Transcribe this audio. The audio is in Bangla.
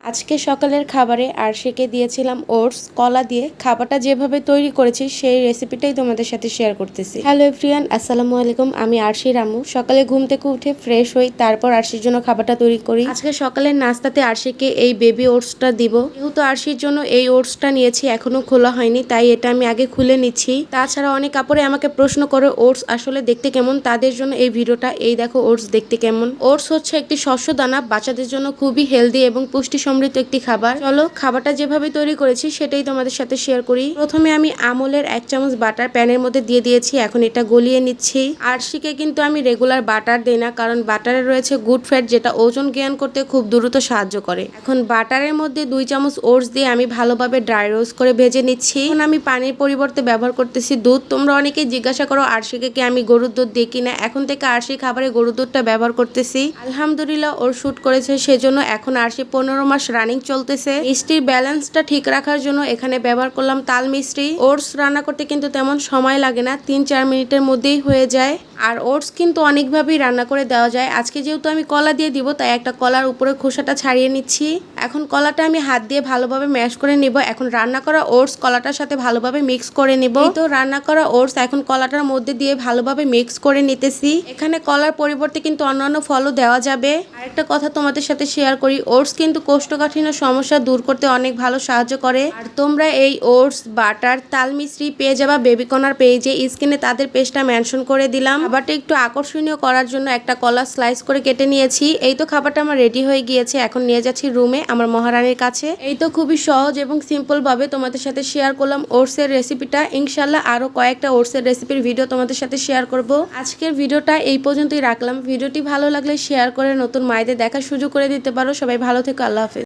আজকে সকালের খাবারে আরশিকে দিয়েছিলাম ওটস কলা দিয়ে। খাবারটা যেভাবে তৈরি করেছি সেই রেসিপিটাই তোমাদের সাথে শেয়ার করতেছি। হ্যালো এভরিওয়ান, আসসালামু আলাইকুম। আমি আরশির আম্মু। সকালে ঘুম থেকে উঠে ফ্রেশ হই, তারপর আরশির জন্য খাবারটা তৈরি করি। আজকে সকালের নাস্তাতে আরশিকে এই বেবি ওটসটা দিব। যেহেতু আরশির জন্য এই ওটসটা নিয়েছি, এখনো খোলা হয়নি, তাই এটা আমি আগে খুলে নিচ্ছি। তাছাড়া অনেক কাপড়ে আমাকে প্রশ্ন করে ওটস আসলে দেখতে কেমন, তাদের জন্য এই ভিডিওটা। এই দেখো ওটস দেখতে কেমন। ওটস হচ্ছে একটি শস্য দানা, বাচ্চাদের জন্য খুবই হেলদি এবং পুষ্টি সমৃদ্ধ একটি খাবার। চলো খাবারটা যেভাবে তৈরি করেছি সেটাই তোমাদের সাথে শেয়ার করি। প্রথমে আমি আমুলের 1 চামচ বাটার প্যানের মধ্যে দিয়ে দিয়েছি। এখন এটা গলিয়ে নিচ্ছি। আরশিকে কিন্তু আমি রেগুলার বাটার দেই না, কারণ বাটারে রয়েছে গুড ফ্যাট, যেটা ওজন জ্ঞান করতে খুব দ্রুত সাহায্য করে। এখন বাটারের মধ্যে 2 চামচ ওটস দিয়ে আমি ভালোভাবে ড্রাই রোস্ট করে ভেজে নিচ্ছি। এখন আমি পানির পরিবর্তে ব্যবহার করতেছি দুধ। তোমরা অনেকেই জিজ্ঞাসা করো আরশিকে কি আমি গরুর দুধ দিই কিনা। এখন থেকে আরশি খাবারে গরুর দুধটা ব্যবহার করতেছি। আলহামদুলিল্লাহ ওর শুট করেছে, সেজন্য এখন আরশি 15 মাস রানিং চলতেছে। মিষ্টির ব্যালেন্সটা ঠিক রাখার জন্য এখানে ব্যবহার করলাম তাল মিষ্টি। ওটস রান্না করতে কিন্তু তেমন সময় লাগে না, 3-4 মিনিটের মধ্যেই হয়ে যায়। আর ওটস কিন্তু অনেকভাবেই রান্না করে দেওয়া যায়। আজকে যেহেতু আমি কলা দিয়ে দিব, তাই একটা কলার উপরে খোসাটা ছাড়িয়ে নিচ্ছি। এখন কলাটা আমি হাত দিয়ে ভালোভাবে ম্যাশ করে নিব। এখন রান্না করা ওটস কলাটার সাথে ভালোভাবে মিক্স করে নিব। তো রান্না করা ওটস এখন কলাটার মধ্যে দিয়ে ভালোভাবে মিক্স করে নিতেছি। এখানে কলার পরিবর্তে কিন্তু অন্যান্য ফলও দেওয়া যাবে। আরেকটা কথা তোমাদের সাথে শেয়ার করি, ওটস কিন্তু কোষ্ঠকাঠিন্য সমস্যা দূর করতে অনেক ভালো সাহায্য করে। আর তোমরা এই ওটস, বাটার, তাল মিশ্রি পেয়ে যাবা বেবিকর্নার পেজে। স্ক্রিনে তাদের পেজটা মেনশন করে দিলাম। খাবারটা একটু আকর্ষণীয় করার জন্য একটা কলা স্লাইস করে কেটে নিয়েছি। এই তো খাবারটা আমার রেডি হয়ে গিয়েছে। এখন নিয়ে যাচ্ছি রুমে আমার মহারানীর কাছে। এই তো খুবই সহজ এবং সিম্পল ভাবে তোমাদের সাথে শেয়ার করলাম ওটসের রেসিপিটা। ইনশাল্লাহ আরো কয়েকটা ওটসের রেসিপির ভিডিও তোমাদের সাথে শেয়ার করব। আজকের ভিডিওটা এই পর্যন্তই রাখলাম। ভিডিওটি ভালো লাগলে শেয়ার করে নতুন মায়েদের দেখার সুযোগ করে দিতে পারো। সবাই ভালো থেকো, আল্লাহ হাফেজ।